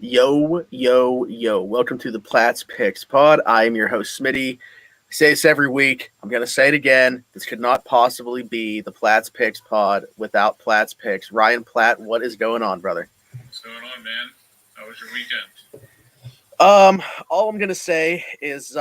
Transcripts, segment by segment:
Yo, yo, yo. Welcome to the Platt's Picks pod. I am your host, Smitty. I say this every week. I'm going to say it again. This could not possibly be the Platt's Picks pod without Platt's Picks. Ryan Platt, what is going on, brother? What's going on, man? How was your weekend? All I'm going to say is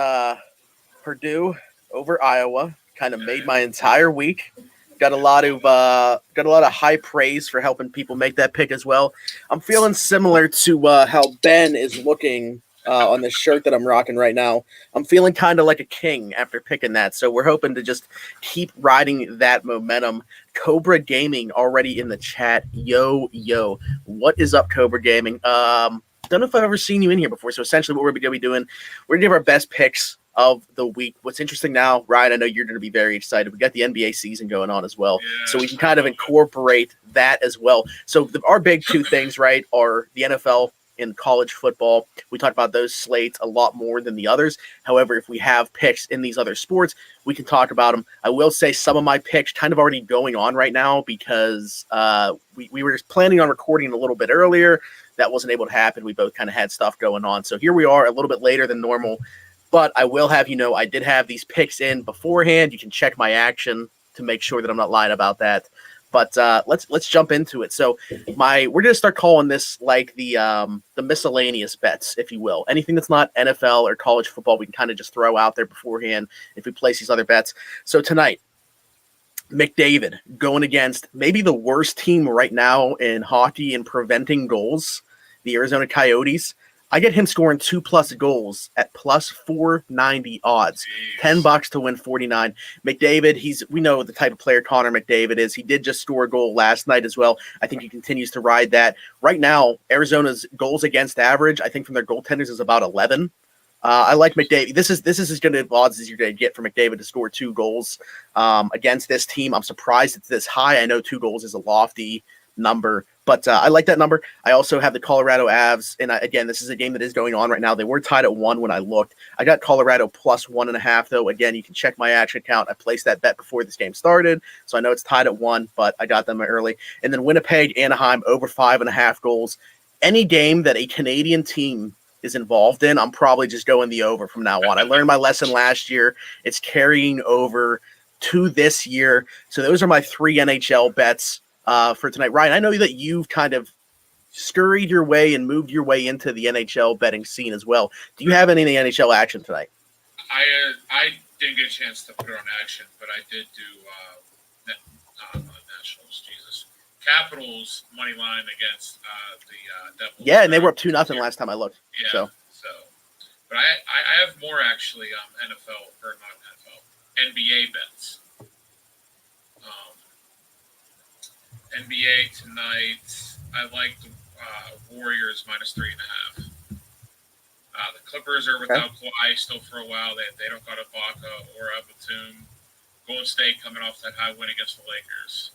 Purdue over Iowa kind of made my entire week. Got a lot of high praise for helping people make that pick as well. I'm feeling similar to how Ben is looking on the shirt that I'm rocking right now. I'm feeling kind of like a king after picking that. So we're hoping to just keep riding that momentum. Cobra Gaming already in the chat. Yo, yo. What is up, Cobra Gaming? Don't know if I've ever seen you in here before. So essentially what we're going to be doing, we're going to give our best picks of the week. What's interesting now, Ryan, I know you're going to be very excited. We got the NBA season going on as well. Yeah, so we can kind of incorporate that as well. So our big two things, right, are the NFL and college football. We talk about those slates a lot more than the others. However, if we have picks in these other sports, we can talk about them. I will say some of my picks kind of already going on right now because we were just planning on recording a little bit earlier. That wasn't able to happen. We both kind of had stuff going on. So here we are a little bit later than normal. But I will have you know, I did have these picks in beforehand. You can check my action to make sure that I'm not lying about that. But let's jump into it. So we're gonna start calling this like the miscellaneous bets, if you will. Anything that's not NFL or college football, we can kind of just throw out there beforehand if we place these other bets. So tonight, McDavid going against maybe the worst team right now in hockey in preventing goals, the Arizona Coyotes. I get him scoring 2+ goals at plus 490 odds. Jeez. $10 to win 49. McDavid, we know the type of player Connor McDavid is. He did just score a goal last night as well. I think he continues to ride that. Right now, Arizona's goals against average, I think from their goaltenders is about 11. I like McDavid. This is as good of odds as you're going to get for McDavid to score 2 goals against this team. I'm surprised it's this high. I know 2 goals is a lofty number, but I like that number. I also have the Colorado Aves, and again, this is a game that is going on right now. They were tied at 1 when I looked. I got Colorado plus 1.5, though. Again, you can check my action count. I placed that bet before this game started, so I know it's tied at 1, but I got them early. And then Winnipeg, Anaheim, over 5.5 goals. Any game that a Canadian team is involved in, I'm probably just going the over from now on. I learned my lesson last year. It's carrying over to this year. So those are my 3 NHL bets for tonight. Ryan, I know that you've kind of scurried your way and moved your way into the NHL betting scene as well. Do you have any of the NHL action tonight? I didn't get a chance to put it on action, but I did do Nationals. Jesus, Capitals money line against the Devils. Yeah, and they were up 2-0 last time I looked. Yeah, so but I have more actually. NFL or not NFL, NBA bets. NBA tonight, I like the Warriors minus 3.5. The Clippers are without Kawhi still for a while. They don't got Ibaka or Batum. Golden State coming off that high win against the Lakers.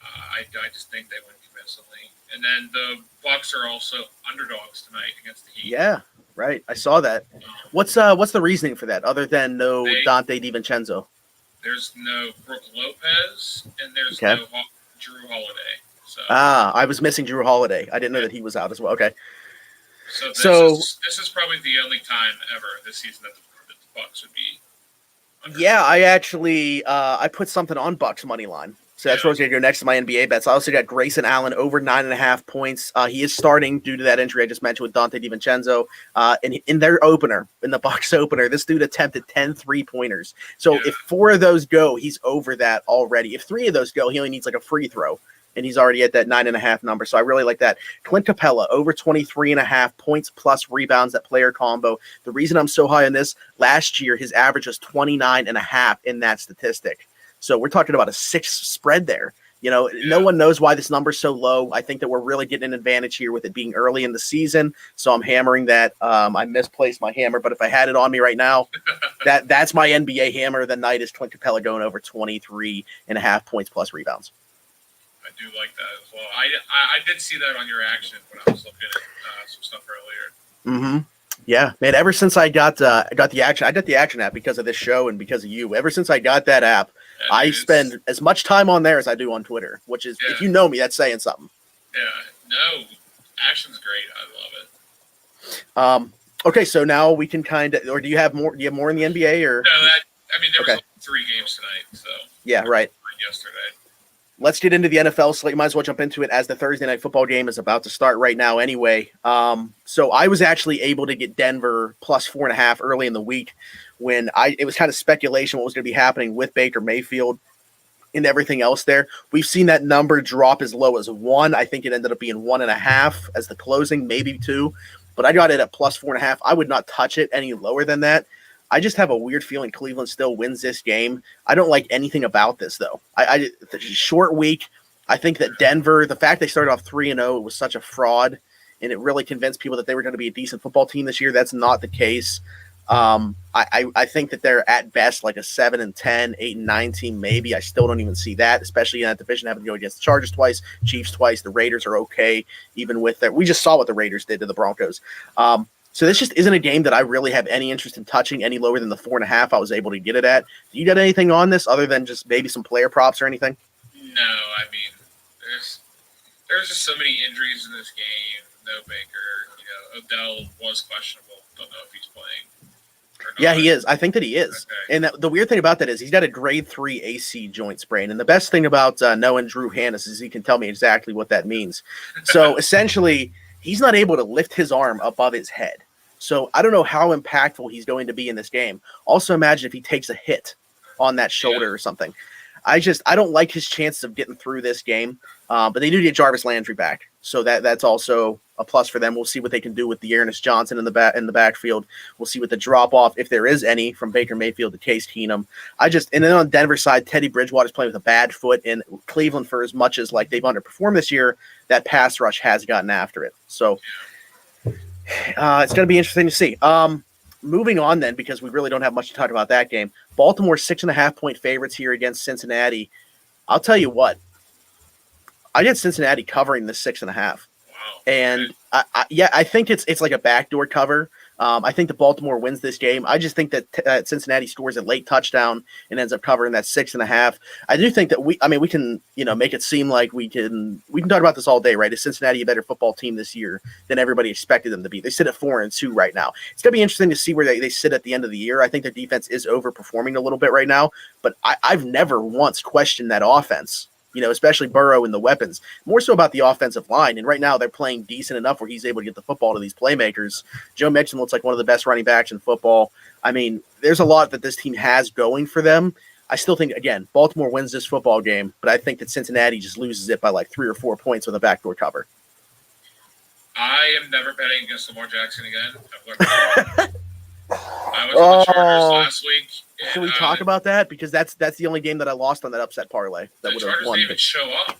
I just think they win convincingly. And then the Bucks are also underdogs tonight against the Heat. Yeah, right. I saw that. What's the reasoning for that, other than no Dante DiVincenzo? There's no Brooke Lopez, and there's no Drew Holiday. So. I was missing Drew Holiday. I didn't know that he was out as well. Okay. So this is probably the only time ever this season that the Bucks would be under. Yeah, I actually I put something on Bucks money line. So that's where I was going to go next to my NBA bets. I also got Grayson Allen over 9.5 points. He is starting due to that injury I just mentioned with Dante DiVincenzo. In their opener, in the Bucks opener, this dude attempted 10 3-pointers. So if 4 of those go, he's over that already. If 3 of those go, he only needs like a free throw, and he's already at that 9.5 number. So I really like that. Clint Capella over 23.5 points plus rebounds, that player combo. The reason I'm so high on this, last year his average was 29.5 in that statistic. So we're talking about a 6 spread there. You know, no one knows why this number's so low. I think that we're really getting an advantage here with it being early in the season. So I'm hammering that. I misplaced my hammer, but if I had it on me right now, that's my NBA hammer of the night is Clint Capella going over 23.5 points plus rebounds. I do like that as well. I did see that on your action when I was looking at some stuff earlier. Mm-hmm. Yeah, man. Ever since I got the action app because of this show and because of you. Ever since I got that app, I spend as much time on there as I do on Twitter, which is, if you know me, that's saying something. Yeah, no, Action's great. I love it. Okay, so now we can kind of, or do you have more? Do you have more in the NBA, or No, there was only 3 games tonight, so yeah, right. Yesterday. Let's get into the NFL slate. Might as well jump into it as the Thursday night football game is about to start right now anyway. So I was actually able to get Denver plus 4.5 early in the week when it was kind of speculation what was going to be happening with Baker Mayfield and everything else there. We've seen that number drop as low as 1. I think it ended up being 1.5 as the closing, maybe 2. But I got it at plus 4.5. I would not touch it any lower than that. I just have a weird feeling Cleveland still wins this game. I don't like anything about this, though. The short week, I think that Denver, the fact they started off 3-0, it was such a fraud, and it really convinced people that they were going to be a decent football team this year. That's not the case. I think that they're at best like a 7-10, 8-9 team, maybe. I still don't even see that, especially in that division, having to go against the Chargers twice, Chiefs twice. The Raiders are okay, even with that. We just saw what the Raiders did to the Broncos. So this just isn't a game that I really have any interest in touching any lower than the 4.5 I was able to get it at. Do you got anything on this other than just maybe some player props or anything? No, I mean, there's just so many injuries in this game. No Baker, Odell was questionable. Don't know if he's playing. Yeah, he is. I think that he is. Okay. And the weird thing about that is he's got a grade 3 AC joint sprain. And the best thing about knowing Drew Hannes is he can tell me exactly what that means. So essentially, he's not able to lift his arm above his head. So I don't know how impactful he's going to be in this game. Also imagine if he takes a hit on that shoulder or something. I don't like his chances of getting through this game. But they do get Jarvis Landry back. So that's also a plus for them. We'll see what they can do with Dearness Johnson in the backfield. We'll see what the drop off, if there is any, from Baker Mayfield to Case Keenum. And then on Denver side, Teddy Bridgewater's playing with a bad foot, and Cleveland, for as much as like they've underperformed this year, that pass rush has gotten after it. So it's going to be interesting to see. Moving on then, because we really don't have much to talk about that game. Baltimore 6.5-point favorites here against Cincinnati. I'll tell you what, I get Cincinnati covering the 6.5. Wow. And I think it's like a backdoor cover. I think that Baltimore wins this game. I just think that Cincinnati scores a late touchdown and ends up covering that 6.5. I do think that we can, make it seem like we can talk about this all day, right? Is Cincinnati a better football team this year than everybody expected them to be? They sit at 4-2 right now. It's going to be interesting to see where they sit at the end of the year. I think their defense is overperforming a little bit right now, but I've never once questioned that offense. Especially Burrow and the weapons, more so about the offensive line. And right now they're playing decent enough where he's able to get the football to these playmakers. Joe Mixon looks like one of the best running backs in football. I mean, there's a lot that this team has going for them. I still think, again, Baltimore wins this football game, but I think that Cincinnati just loses it by like 3 or 4 points with a backdoor cover. I am never betting against Lamar Jackson again. I was on the Chargers last week. Should we talk about that? Because that's the only game that I lost on that upset parlay. That the Chargers didn't even show up.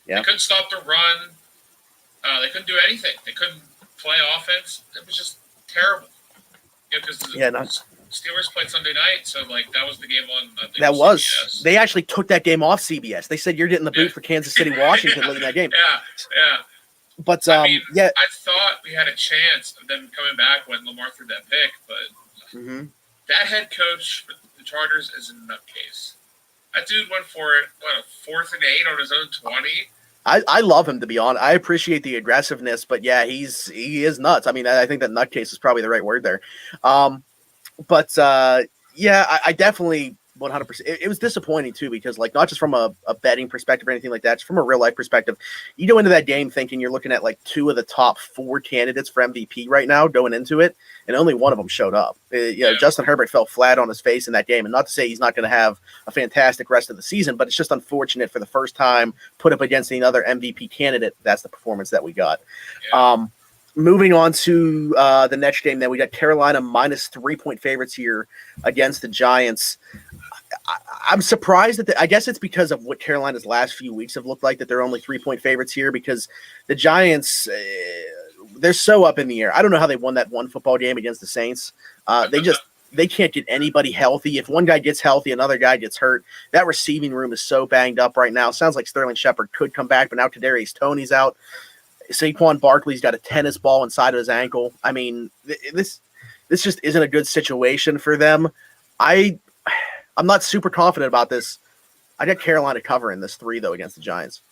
Yeah. They couldn't stop the run. They couldn't do anything. They couldn't play offense. It was just terrible. Because the Steelers played Sunday night, so that was the game on. That was. CBS. They actually took that game off CBS. They said you're getting the boot for Kansas City, Washington late in that game. Yeah. But I thought we had a chance of them coming back when Lamar threw that pick, but that head coach for the Chargers is a nutcase. That dude went for it, 4th and 8 on his own 20. I love him, to be honest. I appreciate the aggressiveness, but yeah, he is nuts. I mean, I think that nutcase is probably the right word there. I definitely 100%. It was disappointing too, because not just from a betting perspective or anything like that, just from a real life perspective, you go into that game thinking you're looking at 2 of the top 4 candidates for MVP right now going into it, and only one of them showed up. Justin Herbert fell flat on his face in that game, and not to say he's not going to have a fantastic rest of the season, but it's just unfortunate for the first time put up against another MVP candidate. That's the performance that we got. Yeah. Moving on to the next game, then we got Carolina minus 3-point favorites here against the Giants. I'm surprised that I guess it's because of what Carolina's last few weeks have looked like that they're only 3-point favorites here, because the Giants, they're so up in the air. I don't know how they won that one football game against the Saints. They can't get anybody healthy. If one guy gets healthy, another guy gets hurt. That receiving room is so banged up right now. Sounds like Sterling Shepard could come back, but now Kadarius Toney's out. Saquon Barkley's got a tennis ball inside of his ankle. I mean, this just isn't a good situation for them. I'm not super confident about this. I got Carolina covering this 3, though, against the Giants.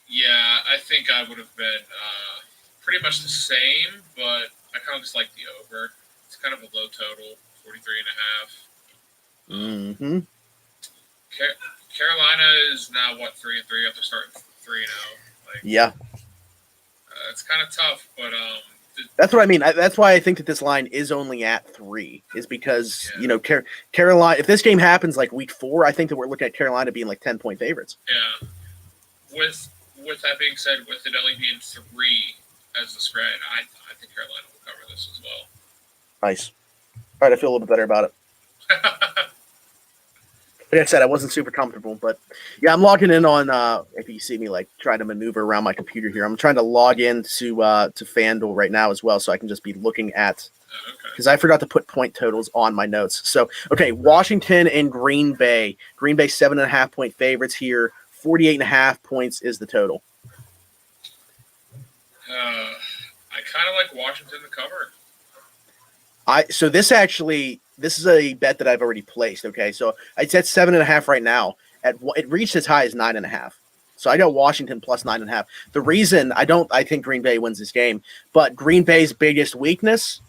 Yeah, I think I would have been pretty much the same, but I kind of just like the over. It's kind of a low total, 43.5. Mm-hmm. Carolina is now, 3-3 after starting 3-0. Yeah. It's kind of tough, but that's what I mean. That's why I think that this line is only at 3, is because, Carolina, if this game happens like week 4, I think that we're looking at Carolina being like 10-point favorites. Yeah. With that being said, with it only being 3 as the spread, I think Carolina will cover this as well. Nice. All right, I feel a little bit better about it. Like I said, I wasn't super comfortable, but yeah, I'm logging in on. If you see me like trying to maneuver around my computer here, I'm trying to log into to FanDuel right now as well, so I can just be looking at. Because I forgot to put point totals on my notes. So okay, Washington and Green Bay. Green Bay 7.5-point favorites here. 48.5 points is the total. I kind of like Washington to cover. So this is a bet that I've already placed. Okay, so it's at 7.5 right now. It reached as high as 9.5. So I got Washington plus 9.5. The reason I think Green Bay wins this game, but Green Bay's biggest weakness,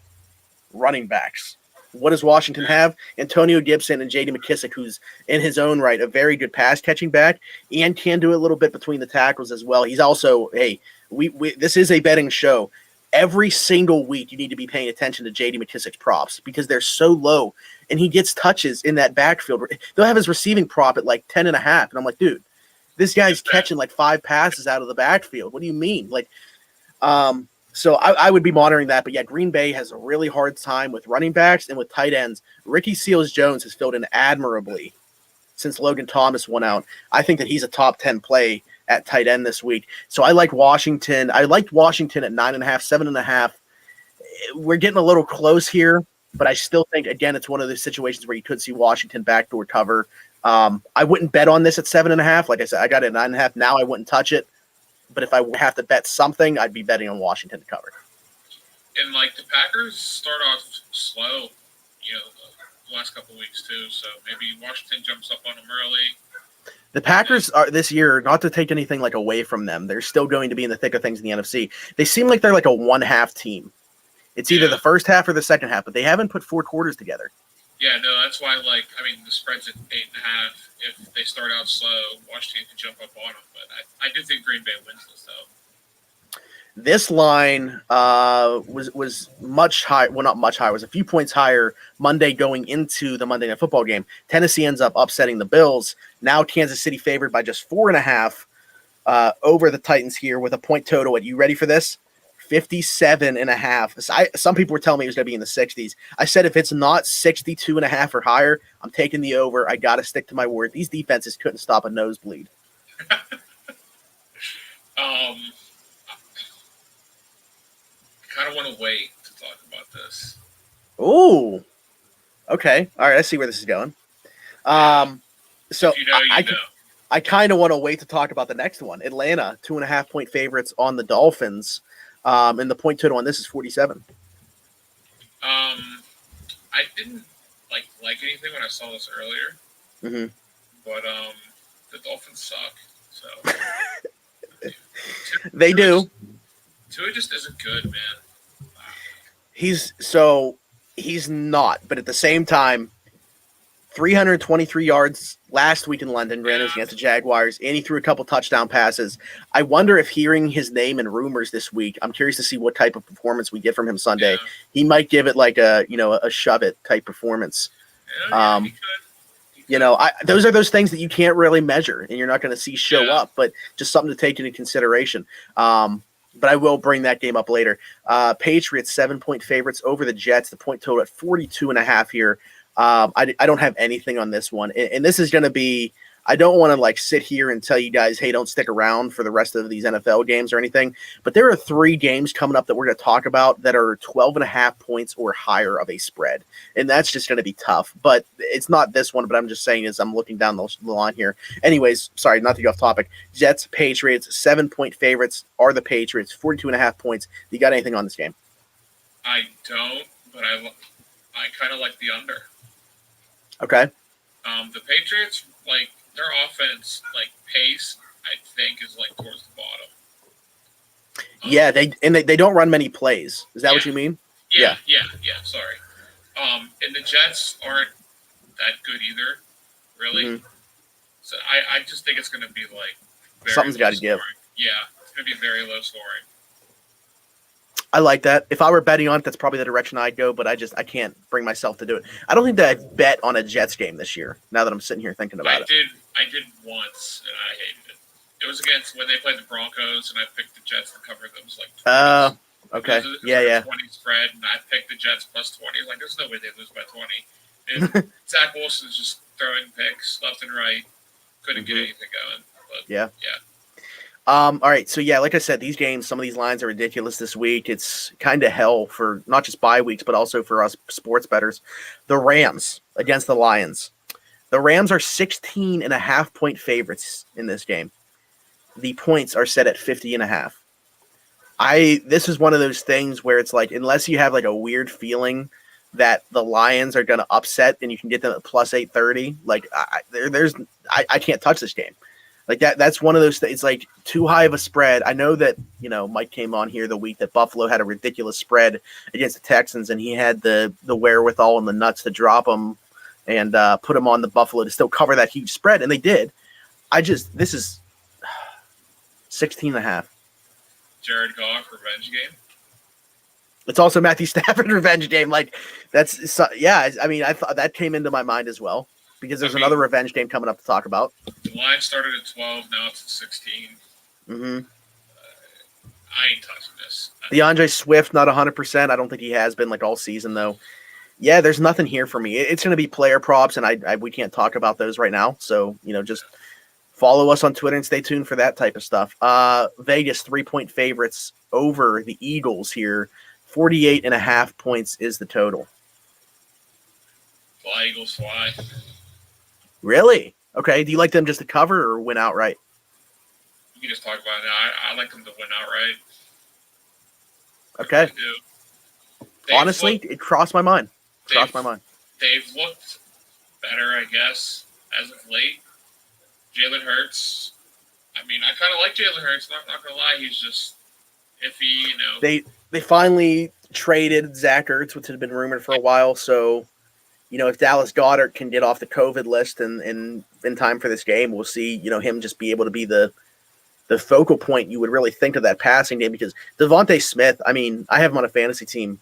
running backs. What does Washington have? Antonio Gibson and J.D. McKissick, who's in his own right a very good pass catching back and can do a little bit between the tackles as well. He's also this is a betting show. Every single week, you need to be paying attention to J.D. McKissick's props because they're so low, and he gets touches in that backfield. They'll have his receiving prop at like 10.5, and I'm like, dude, this guy's catching like 5 passes out of the backfield. What do you mean? So I would be monitoring that. But yeah, Green Bay has a really hard time with running backs and with tight ends. Ricky Seals-Jones has filled in admirably since Logan Thomas went out. I think that he's a top 10 play at tight end this week. So I like Washington. I liked Washington at 9.5, 7.5. We're getting a little close here, but I still think, again, it's one of those situations where you could see Washington backdoor cover. I wouldn't bet on this at 7.5. Like I said, I got it at 9.5. Now I wouldn't touch it. But if I have to bet something, I'd be betting on Washington to cover. And the Packers start off slow, the last couple of weeks too. So maybe Washington jumps up on them early. The Packers are this year, not to take anything away from them, they're still going to be in the thick of things in the NFC. They seem like they're like a one-half team. It's either the first half or the second half, but they haven't put 4 quarters together. Yeah, no, that's why, the spread's at 8.5. If they start out slow, Washington can jump up on them. But I do think Green Bay wins this, though. This line was much higher. Well, not much higher. It was a few points higher Monday going into the Monday Night Football game. Tennessee ends up upsetting the Bills. Now Kansas City favored by just 4.5 over the Titans here with a point total. Are you ready for this? 57.5. Some people were telling me it was going to be in the 60s. I said if it's not 62.5 or higher, I'm taking the over. I got to stick to my word. These defenses couldn't stop a nosebleed. I kind of want to wait to talk about this. Ooh. Okay. All right. I see where this is going. So I kind of want to wait to talk about the next one. Atlanta, 2.5-point favorites on the Dolphins. And the point total on this is 47. I didn't like anything when I saw this earlier. Mm-hmm. But the Dolphins suck. So they do. Tua just isn't good, man. He's not, but at the same time, 323 yards last week in London, granted against the Jaguars, and he threw a couple touchdown passes. I wonder if hearing his name in rumors this week, I'm curious to see what type of performance we get from him Sunday. Yeah. He might give it like a shove it type performance. Yeah, he could. Those are those things that you can't really measure and you're not going to see show up, but just something to take into consideration. But I will bring that game up later. Patriots 7-point favorites over the Jets. The point total at 42.5 here. I don't have anything on this one. And this is going to be, I don't want to sit here and tell you guys, hey, don't stick around for the rest of these NFL games or anything. But there are 3 games coming up that we're going to talk about that are 12.5 points or higher of a spread. And that's just going to be tough. But it's not this one, but I'm just saying as I'm looking down the line here. Anyways, sorry, not to get off topic. Jets, Patriots, 7-point favorites are the Patriots, 42.5 points. You got anything on this game? I don't, but I kind of like the under. Okay. The Patriots, their offense, pace, I think, is towards the bottom. Yeah, they don't run many plays. Is that what you mean? Yeah. Sorry. And the Jets aren't that good either, really. Mhm. So I just think it's going to be like very Something's got to scoring. give. Yeah, it's going to be very low scoring. I like that. If I were betting on it, that's probably the direction I'd go, but I can't bring myself to do it. I don't think that I've bet on a Jets game this year, now that I'm sitting here thinking about it. I did once, and I hated it. It was against when they played the Broncos, and I picked the Jets to cover them. It was like 20s. Okay. It was Yeah. like a 20 spread, and I picked the Jets plus 20. Like, there's no way they lose by 20. And Zach Wilson's just throwing picks left and right. Couldn't get anything going. But Yeah. Yeah. All right. So, yeah, like I said, these games, some of these lines are ridiculous this week. It's kind of hell for not just bye weeks, but also for us sports bettors. The Rams against the Lions. The Rams are 16.5-point favorites in this game. The points are set at 50.5. This is one of those things where it's like, unless you have like a weird feeling that the Lions are going to upset and you can get them at plus 830, like I can't touch this game. Like that's one of those things. It's like too high of a spread. I know that, Mike came on here the week that Buffalo had a ridiculous spread against the Texans, and he had the wherewithal and the nuts to drop them and put them on the Buffalo to still cover that huge spread, and they did. This is 16.5. Jared Goff revenge game. It's also Matthew Stafford revenge game. Like I mean, I thought that came into my mind as well because there's another revenge game coming up to talk about. The line started at 12, now it's at 16. Mm-hmm. I ain't touching this. DeAndre Swift, not 100%. I don't think he has been like all season though. Yeah, there's nothing here for me. It's going to be player props, and we can't talk about those right now. So just follow us on Twitter and stay tuned for that type of stuff. Vegas 3-point favorites over the Eagles here. 48.5 points is the total. Fly, Eagles, fly. Really? Okay. Do you like them just to cover or win outright? You can just talk about it. I like them to win outright. Okay. Honestly, it crossed my mind. They've looked better, I guess, as of late. Jalen Hurts. I mean, I kind of like Jalen Hurts. Not gonna lie, he's just iffy. They finally traded Zach Ertz, which had been rumored for a while. So, if Dallas Goedert can get off the COVID list and in time for this game, we'll see. Him just be able to be the focal point. You would really think of that passing game because Devontae Smith. I mean, I have him on a fantasy team.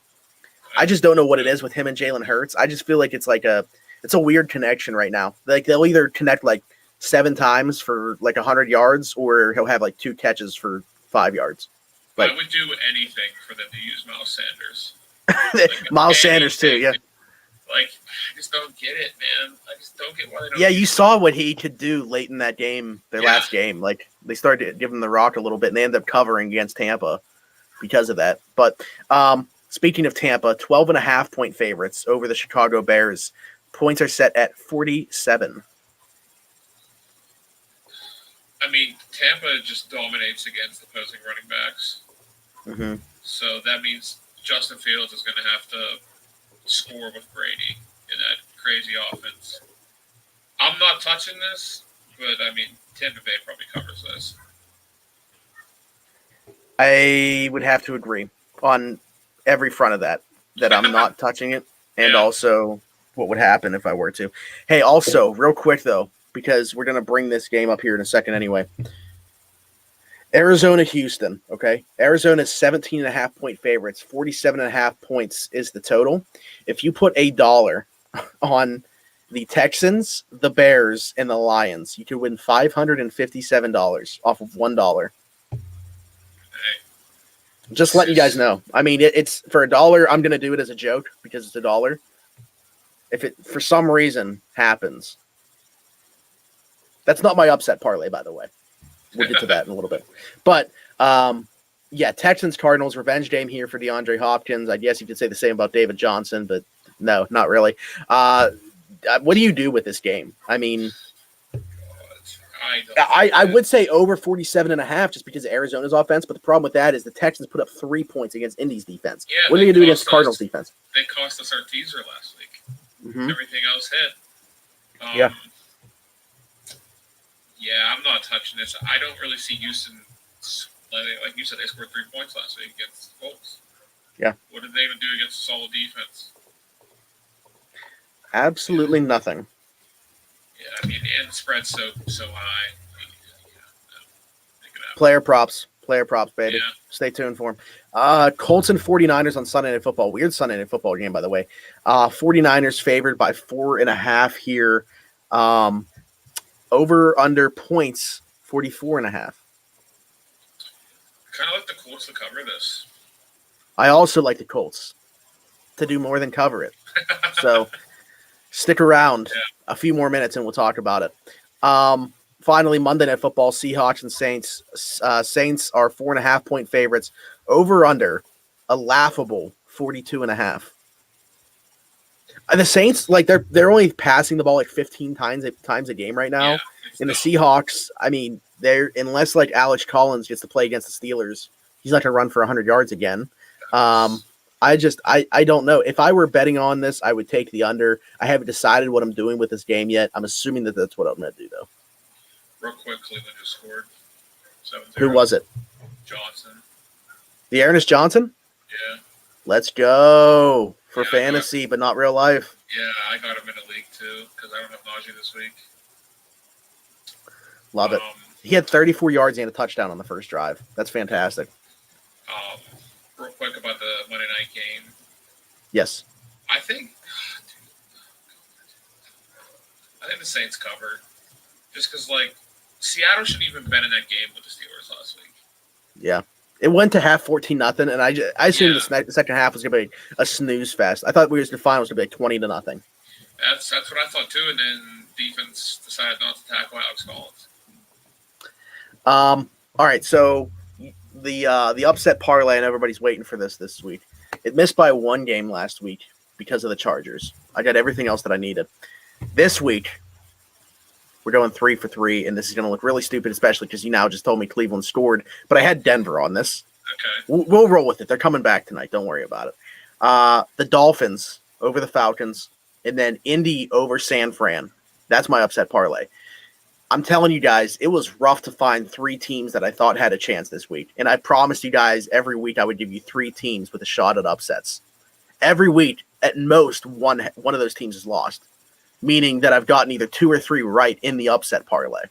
I just don't know what it is with him and Jalen Hurts. I just feel like it's a weird connection right now. Like they'll either connect like 7 times for like 100 yards, or he'll have like 2 catches for 5 yards. I would do anything for them to use Miles Sanders. Miles Sanders too, yeah. Like, I just don't get it, man. I just don't get why they don't. Yeah, you saw what he could do late in that game, last game. Like they started giving the rock a little bit, and they ended up covering against Tampa because of that. But speaking of Tampa, 12.5-point favorites over the Chicago Bears. Points are set at 47. I mean, Tampa just dominates against opposing running backs. Mm-hmm. So that means Justin Fields is going to have to score with Brady in that crazy offense. I'm not touching this, but I mean, Tampa Bay probably covers this. I would have to agree on every front of that I'm not touching it, and also what would happen if I were to. Hey, also, real quick though, because we're going to bring this game up here in a second anyway. Arizona, Houston, okay? Arizona's 17.5-point favorites. 47.5 points is the total. If you put $1 on the Texans, the Bears, and the Lions, you could win $557 off of $1. Just letting you guys know. I mean, it's for $1. I'm going to do it as a joke because it's $1. If it, for some reason, happens. That's not my upset parlay, by the way. We'll get to that in a little bit. But, Texans, Cardinals, revenge game here for DeAndre Hopkins. I guess you could say the same about David Johnson, but no, not really. What do you do with this game? I mean, I would say over 47.5 just because of Arizona's offense, but the problem with that is the Texans put up 3 points against Indy's defense. Yeah, what are you going to do against Cardinals defense? They cost us our teaser last week. Mm-hmm. Everything else hit. Yeah, I'm not touching this. I don't really see Houston Like you said, they scored 3 points last week against the Colts. Yeah. What did they even do against a solid defense? Absolutely nothing. Yeah, I mean, and the spread's so high. Player props, baby. Yeah. Stay tuned for them. Colts and 49ers on Sunday Night Football. Weird Sunday Night Football game, by the way. 49ers favored by 4.5 here. Over under points, 44.5. Kind of like the Colts to cover this. I also like the Colts to do more than cover it. So stick around a few more minutes and we'll talk about it. Finally, Monday Night Football, Seahawks and Saints. Saints are 4.5 point favorites. Over under a laughable 42.5. The Saints, like they're only passing the ball like 15 times a game right now. And the Seahawks, I mean, they're unless like Alex Collins gets to play against the Steelers, he's not going to run for 100 yards again. I don't know. If I were betting on this, I would take the under. I haven't decided what I'm doing with this game yet. I'm assuming that that's what I'm going to do, though. Real quick, Cleveland just scored 7-0. Who was it? Johnson. The Ernest Johnson? Yeah. Let's go for fantasy, but not real life. Yeah, I got him in a league too because I don't have Najee this week. Love it. He had 34 yards and a touchdown on the first drive. That's fantastic. Real quick about the Monday night game. Yes. I think the Saints covered. Just because, like, Seattle shouldn't even been in that game with the Steelers last week. Yeah. It went to half 14-0, and I assumed the second half was going to be a snooze fest. I thought the finals would be like 20-0. That's what I thought too, and then defense decided not to tackle Alex Collins. All right, so the upset parlay, and everybody's waiting for this week. It missed by one game last week because of the Chargers. I got everything else that I needed. This week, we're going 3 for 3, and this is going to look really stupid, especially because you now just told me Cleveland scored, but I had Denver on this. Okay. We'll roll with it. They're coming back tonight. Don't worry about it. The Dolphins over the Falcons, and then Indy over San Fran. That's my upset parlay. I'm telling you guys, it was rough to find 3 teams that I thought had a chance this week, and I promised you guys every week I would give you 3 teams with a shot at upsets. Every week, at most, one of those teams is lost. Meaning that I've gotten either 2 or 3 right in the upset parlay.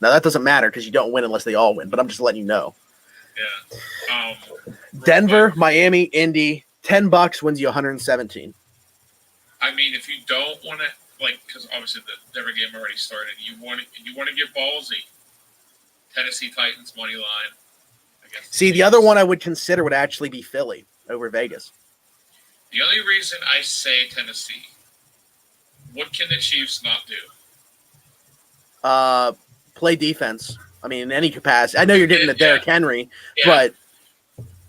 Now, that doesn't matter because you don't win unless they all win, but I'm just letting you know. Yeah. Denver, Miami, Indy, $10 wins you 117. I mean, if you don't want to, like, because obviously the Denver game already started, you want to get ballsy. Tennessee Titans money line. See, the other one I would consider would actually be Philly over Vegas. The only reason I say Tennessee, what can the Chiefs not do? Play defense. I mean, in any capacity. I know you're getting to Derrick Henry, but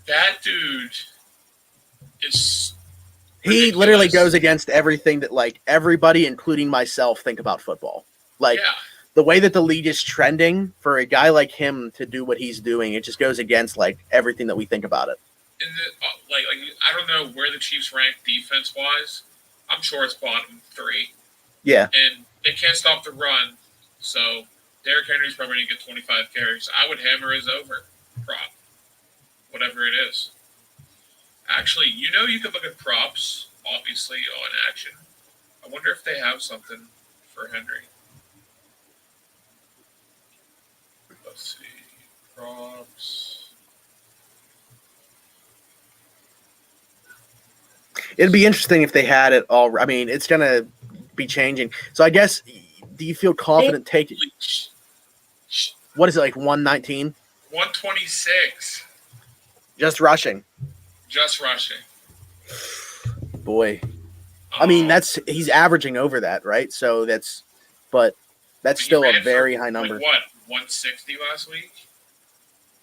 that dude is he literally goes against everything that like everybody, including myself, think about football. Like the way that the league is trending for a guy like him to do what he's doing, it just goes against like everything that we think about it. And like I don't know where the Chiefs rank defense wise. I'm sure it's bottom 3. Yeah. And they can't stop the run. So Derrick Henry's probably going to get 25 carries. I would hammer his over prop, whatever it is. Actually, you could look at props, obviously, on action. I wonder if they have something for Henry. Let's see. Props. It'd be interesting if they had it all. I mean, it's going to be changing. So I guess, do you feel confident taking – what is it, like 119? 126. Just rushing. Boy. I mean, he's averaging over that, right? So that's still a very high number. Like what, 160 last week?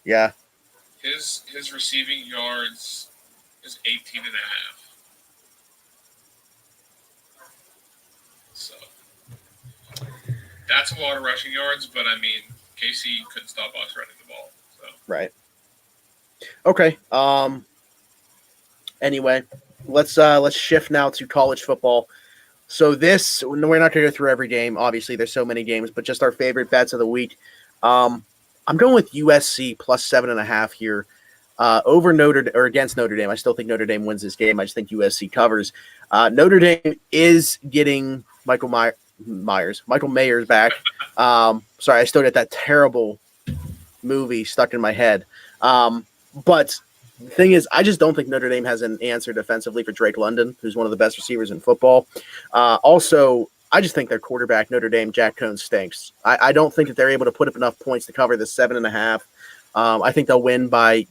Yeah. His receiving yards is 18 and a half. So that's a lot of rushing yards, but I mean, KC couldn't stop us running the ball. So. Right. Okay. Anyway, let's shift now to college football. So we're not going to go through every game. Obviously, there's so many games, but just our favorite bets of the week. I'm going with USC plus 7.5 here. Over against Notre Dame. I still think Notre Dame wins this game. I just think USC covers. Notre Dame is getting Michael Mayers back. Sorry, I still got that terrible movie stuck in my head. But the thing is, I just don't think Notre Dame has an answer defensively for Drake London, who's one of the best receivers in football. Also, I just think their quarterback, Notre Dame, Jack Cohn, stinks. I don't think that they're able to put up enough points to cover the 7.5. I think they'll win by,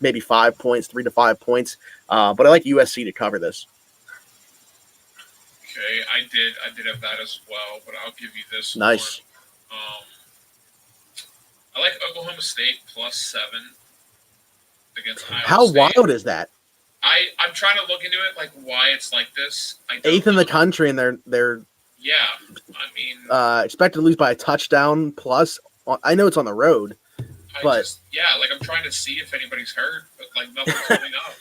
maybe 5 points, 3 to 5 points. But I like USC to cover this. Okay, I did have that as well, but I'll give you this nice one. I like Oklahoma State plus 7 against Iowa How State. wild is that? I'm trying to look into it, like why it's like this. Eighth in the country, and they're expected to lose by a touchdown plus. I know it's on the road, but I'm trying to see if anybody's hurt, but like nothing's coming up.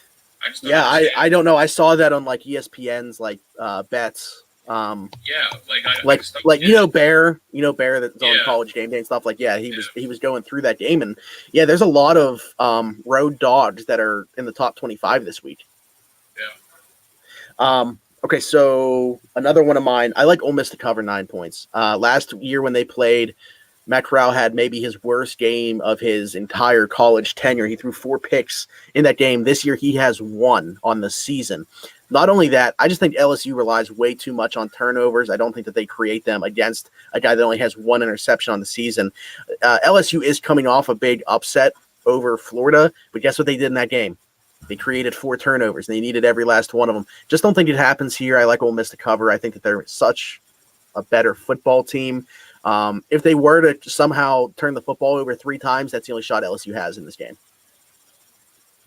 I don't know. I saw that on like ESPN's bets. Bear, Bear that's on College Game Day and stuff. He was going through that game, and there's a lot of road dogs that are in the top 25 this week. Okay, so another one of mine. I like Ole Miss to cover 9 points. Last year when they played, Matt Corral had maybe his worst game of his entire college tenure. He threw 4 picks in that game. This year he has 1 on the season. Not only that, I just think LSU relies way too much on turnovers. I don't think that they create them against a guy that only has 1 interception on the season. LSU is coming off a big upset over Florida, but guess what they did in that game? They created 4 turnovers, and they needed every last one of them. Just don't think it happens here. I like Ole Miss to cover. I think that they're such a better football team. If they were to somehow turn the football over 3 times, that's the only shot LSU has in this game.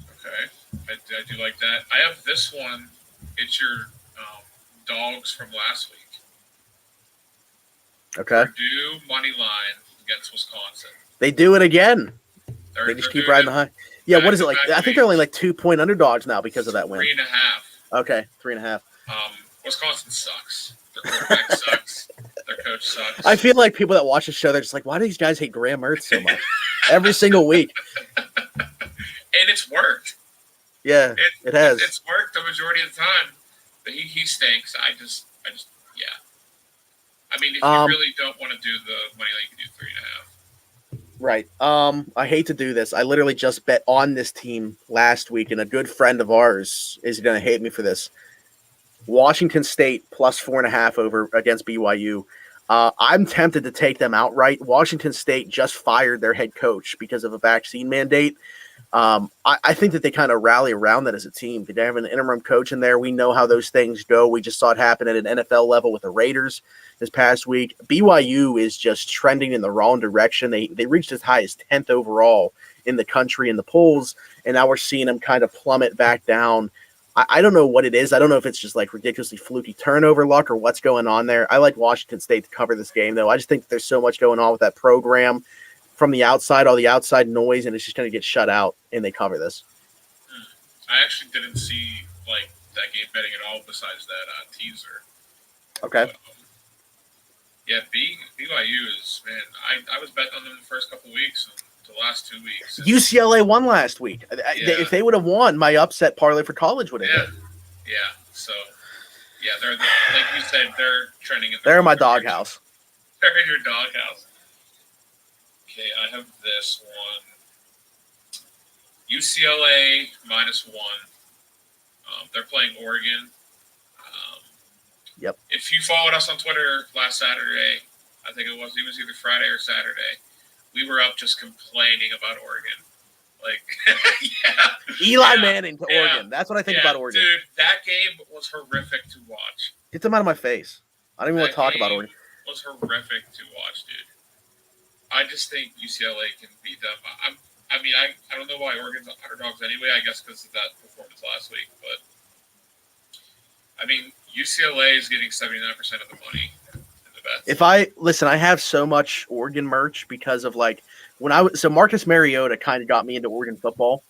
Okay, I do like that. I have this one. It's your dogs from last week. Okay. Purdue money line against Wisconsin. They do it again. They just keep riding the high. Yeah, what is it like? I think they're only like 2-point underdogs now because of that win. 3.5. Okay, 3.5. Wisconsin sucks. Their quarterback sucks. Their coach sucks. I feel like people that watch the show, they're just like, why do these guys hate Graham Mertz so much? Every single week. And it's worked. Yeah, it has. It's worked the majority of the time. But he stinks. I just, yeah. I mean, if you really don't want to do the money line, you can do 3.5. Right. I hate to do this. I literally just bet on this team last week, and a good friend of ours is going to hate me for this. Washington State plus 4.5 over against BYU. I'm tempted to take them outright. Washington State just fired their head coach because of a vaccine mandate. I think that they kind of rally around that as a team. They have an interim coach in there. We know how those things go. We just saw it happen at an NFL level with the Raiders this past week. BYU is just trending in the wrong direction. They reached as high as 10th overall in the country in the polls, and now we're seeing them kind of plummet back down. I don't know what it is. I don't know if it's just like ridiculously fluky turnover luck or what's going on there. I like Washington State to cover this game, though. I just think that there's so much going on with that program from the outside, all the outside noise, and it's just going to get shut out, and they cover this. I actually didn't see that game betting at all besides that teaser. Okay. But, BYU is, man, I was betting on them the first couple weeks. The last 2 weeks. UCLA won last week. If they would have won, my upset parlay for college would have hit. Yeah. So, they're like you said, they're trending in. They're in my doghouse. They're in your doghouse. Okay, I have this one. UCLA -1. They're playing Oregon. Yep. If you followed us on Twitter last Saturday, I think it was either Friday or Saturday. We were up just complaining about Oregon. Eli Manning to Oregon. That's what I think about Oregon. Dude, that game was horrific to watch. Get them out of my face. I don't even want to talk about Oregon. It was horrific to watch, dude. I just think UCLA can beat them. I don't know why Oregon's underdogs anyway. I guess because of that performance last week. But, UCLA is getting 79% of the money. I have so much Oregon merch because of so Marcus Mariota kind of got me into Oregon football,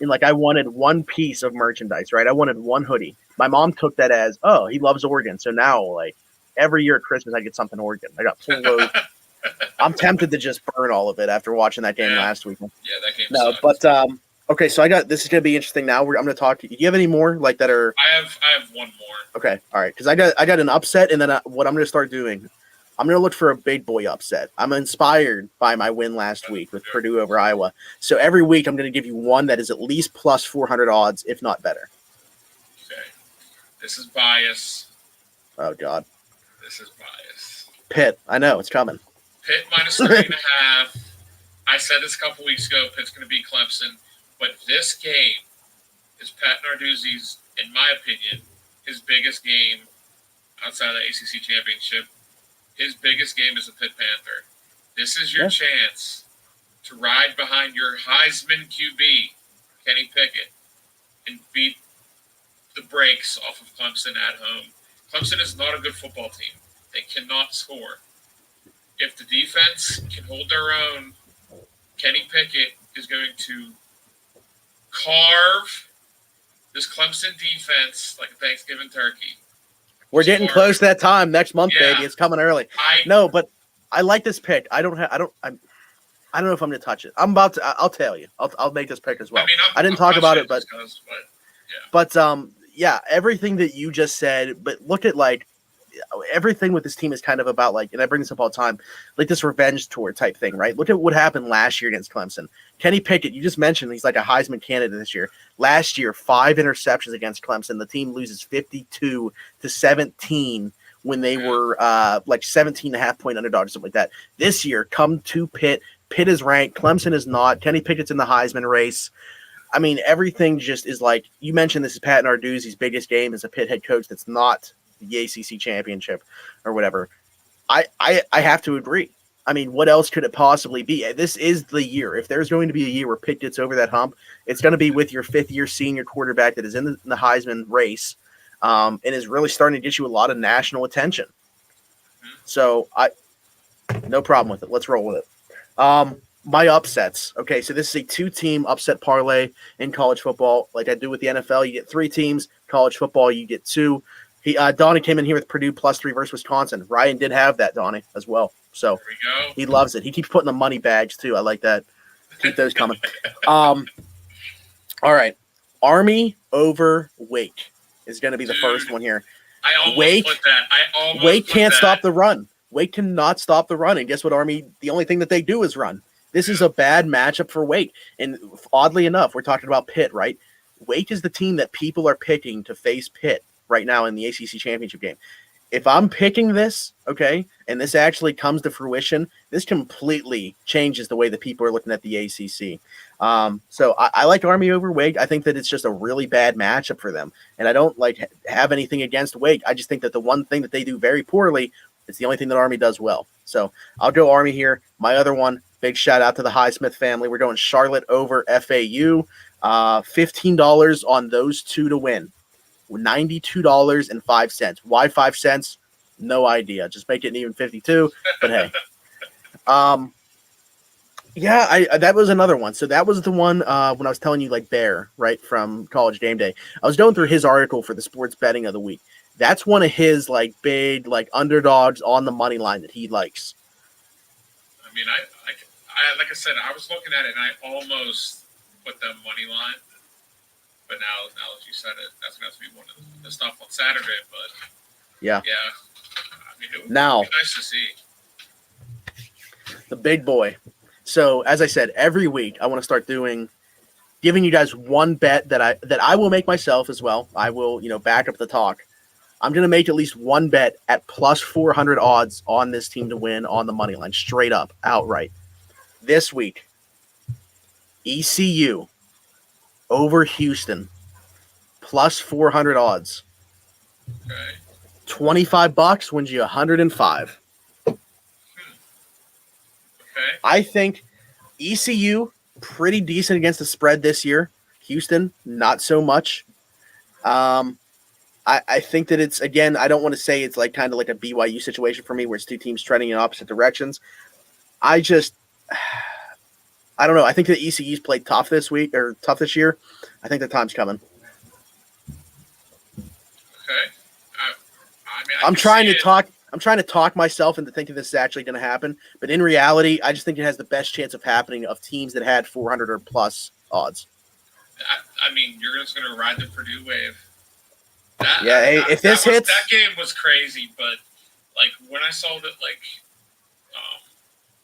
and I wanted one piece of merchandise, right? I wanted one hoodie. My mom took that as, oh, he loves Oregon. So now every year at Christmas I get something Oregon. I got polos. I'm tempted to just burn all of it after watching that game last week. Yeah, that game No, sucked. but okay, so this is gonna be interesting. Now I'm gonna talk to you. Do you have any more like that are? I have one more. Okay, all right, because I got an upset, and then what I'm gonna start doing, I'm gonna look for a big boy upset. I'm inspired by my win last week with Purdue over Iowa. So every week I'm gonna give you one that is at least plus 400 odds, if not better. Okay, this is bias. Oh God, this is bias. Pitt, I know it's coming. Pitt minus 3.5. I said this a couple weeks ago. Pitt's going to beat Clemson, but this game is Pat Narduzzi's, in my opinion, his biggest game outside of the ACC championship. His biggest game is the Pitt Panther. This is your chance to ride behind your Heisman QB, Kenny Pickett, and beat the brakes off of Clemson at home. Clemson is not a good football team. They cannot score. If the defense can hold their own, Kenny Pickett is going to carve this Clemson defense like a Thanksgiving turkey. We're getting close to that time next month, baby. It's coming early. But I like this pick. I don't know if I'm going to touch it. I'll tell you. I'll make this pick as well. I didn't talk about it, but everything that you just said. But look at everything with this team is kind of about and I bring this up all the time, like this revenge tour type thing, right? Look at what happened last year against Clemson. Kenny Pickett, you just mentioned he's like a Heisman candidate this year. Last year, 5 interceptions against Clemson. The team loses 52-17 when they were 17.5 point underdogs or something like that. This year, come to Pitt. Pitt is ranked. Clemson is not. Kenny Pickett's in the Heisman race. I mean, everything just is you mentioned this is Pat Narduzzi's biggest game as a Pitt head coach that's not the ACC championship or whatever. I have to agree. I mean, what else could it possibly be? This is the year. If there's going to be a year where Pitt gets over that hump, it's going to be with your 5th-year senior quarterback that is in the Heisman race and is really starting to get you a lot of national attention. So no problem with it. Let's roll with it. My upsets. Okay, so this is a 2-team upset parlay in college football. Like I do with the NFL, you get 3 teams. College football, you get 2. Donnie came in here with Purdue +3 versus Wisconsin. Ryan did have that, Donnie, as well. So he loves it. He keeps putting the money bags, too. I like that. Keep those coming. All right. Army over Wake is going to be the first one here. I almost put that. Wake can't stop the run. Wake cannot stop the run. And guess what, Army? The only thing that they do is run. This is a bad matchup for Wake. And oddly enough, we're talking about Pitt, right? Wake is the team that people are picking to face Pitt right now in the ACC championship game. If I'm picking this, okay, and this actually comes to fruition, this completely changes the way that people are looking at the ACC. So I like Army over Wake. I think that it's just a really bad matchup for them. And I don't have anything against Wake. I just think that the one thing that they do very poorly is the only thing that Army does well. So I'll go Army here. My other one, big shout out to the Highsmith family. We're going Charlotte over FAU. $15 on those 2 to win. $92.05. Why 5 cents? No idea. Just make it even 52. But hey, that was another one. So that was the one when I was telling you Bear, right, from College Game Day. I was going through his article for the sports betting of the week. That's one of his big underdogs on the money line that he likes. I mean, I like I said, I was looking at it and I almost put them money line. But now that you said it, that's going to have to be one of the stuff on Saturday. But yeah. I mean, it would be nice to see the big boy. So as I said, every week I want to start giving you guys one bet that I will make myself as well. I will back up the talk. I'm going to make at least one bet at plus 400 odds on this team to win on the money line, straight up, outright. This week, ECU over Houston, plus 400 odds. Okay. $25 wins you 105. Okay. I think ECU pretty decent against the spread this year. Houston, not so much. I think that it's, again, I don't want to say it's kind of like a BYU situation for me where it's 2 teams trending in opposite directions. I don't know. I think the ECU's played tough this year. I think the time's coming. Okay. I'm I'm trying to talk myself into thinking this is actually going to happen, but in reality, I just think it has the best chance of happening of teams that had 400 or plus odds. I mean, you're just going to ride the Purdue wave. If this hits, that game was crazy. But like when I saw that, like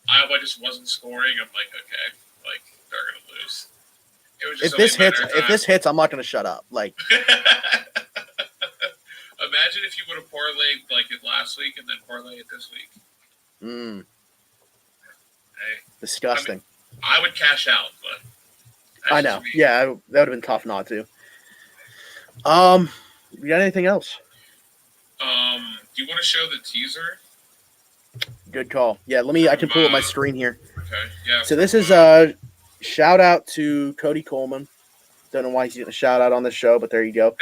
Iowa just wasn't scoring, I'm like, okay, like they're going to lose. It was just if this hits, I'm not going to shut up. Like, imagine if you would have parlayed like it last week and then parlay it this week. Hey, disgusting. I would cash out, but I know. Yeah, that would have been tough not to. You got anything else? Do you want to show the teaser? Good call. Yeah, I can pull up my screen here. Okay. Yeah. So this is shout out to Cody Coleman. Don't know why he's getting a shout out on this show, but there you go.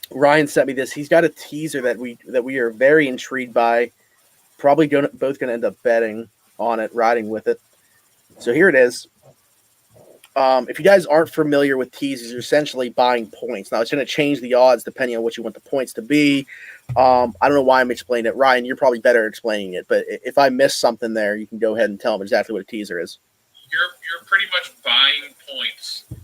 Ryan sent me this. He's got a teaser that we are very intrigued by. Probably both going to end up betting on it, riding with it. So here it is. If you guys aren't familiar with teasers, you're essentially buying points. Now, it's going to change the odds depending on what you want the points to be. I don't know why I'm explaining it. Ryan, you're probably better at explaining it, but if I miss something there, you can go ahead and tell them exactly what a teaser is. You're pretty much buying points. You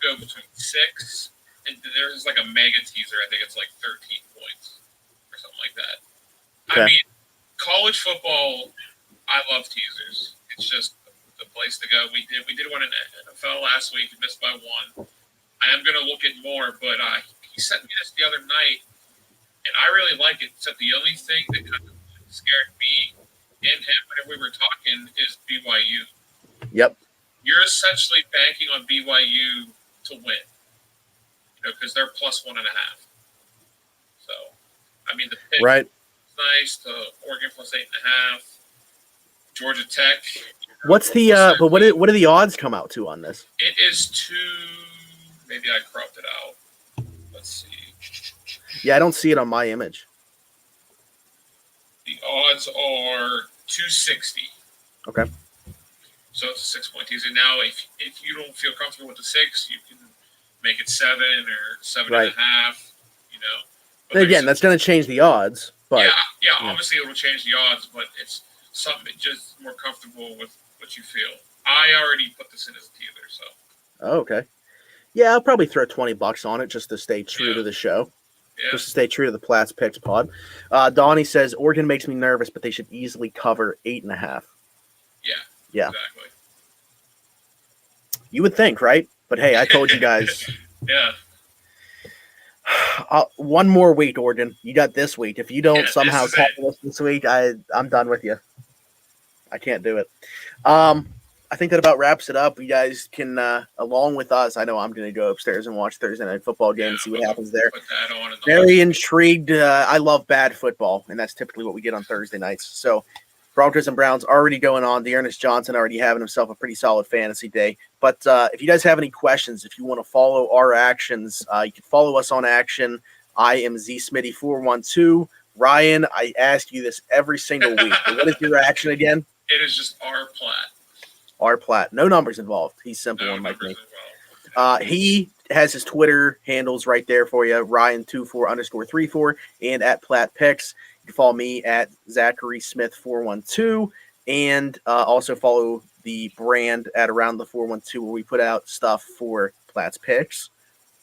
go between 6 and there's like a mega teaser. I think it's like 13 points or something like that. Okay. I mean, college football, I love teasers. It's just the place to go. We did one in NFL last week. We missed by 1. I am going to look at more, but he sent me this the other night, and I really like it. Except the only thing that kind of scared me and him whenever we were talking is BYU. Yep. You're essentially banking on BYU to win, because they're plus 1.5. So, I mean, the pick right. is nice. To Oregon plus 8.5. Georgia Tech. What's the but what do the odds come out to on this? It is 2. Maybe I cropped it out. Let's see. Yeah, I don't see it on my image. The odds are 260. Okay. So it's a 6-point teaser. Now, if you don't feel comfortable with the 6, you can make it 7 or 7.5. Right. But again, that's going to change the odds. But yeah. Obviously, it will change the odds, but it's something just more comfortable with what you feel. I already put this in as a teaser, so. Oh, okay. Yeah, I'll probably throw $20 on it just to stay true to the show. Yeah. Just to stay true to the Platt's Picks pod. Donnie says, Oregon makes me nervous, but they should easily cover 8.5. Yeah. Exactly. You would think, right? But hey, I told you guys. Yeah. One more week, Oregon. You got this week. If you don't somehow call us this week, I'm done with you. I can't do it. I think that about wraps it up. You guys can, along with us, I know I'm going to go upstairs and watch Thursday Night Football game and see what happens there. Very intrigued. I love bad football, and that's typically what we get on Thursday nights. So Broncos and Browns already going on. Dearness Johnson already having himself a pretty solid fantasy day. But if you guys have any questions, if you want to follow our actions, you can follow us on action. I am ZSmitty412. Ryan, I ask you this every single week. But what is your action again? It is just R Platt. R Platt. No numbers involved. He's simple one like me. He has his Twitter handles right there for you. Ryan24_34 and at Platt Picks. You can follow me at Zachary Smith 412 and also follow the brand at Around the 412 where we put out stuff for Platt's Picks,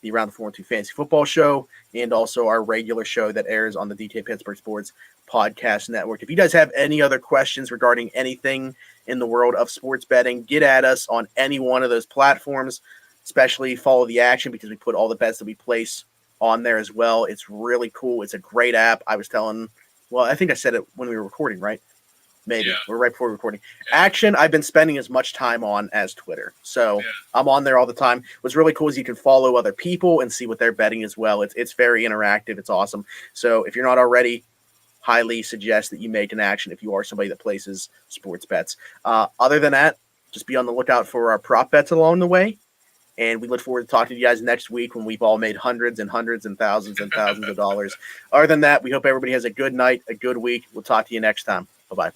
the Around the 412 Fantasy Football Show, and also our regular show that airs on the DK Pittsburgh Sports Podcast Network. If you guys have any other questions regarding anything in the world of sports betting, get at us on any one of those platforms, especially follow the action because we put all the bets that we place on there as well. It's really cool. It's a great app. I think I said it when we were recording, right? Maybe. Yeah. We're right before recording. Yeah. Action, I've been spending as much time on as Twitter. So I'm on there all the time. What's really cool is you can follow other people and see what they're betting as well. It's very interactive. It's awesome. So if you're not already, highly suggest that you make an action if you are somebody that places sports bets. Other than that, just be on the lookout for our prop bets along the way. And we look forward to talking to you guys next week when we've all made hundreds and hundreds and thousands of dollars. Other than that, we hope everybody has a good night, a good week. We'll talk to you next time. Bye-bye.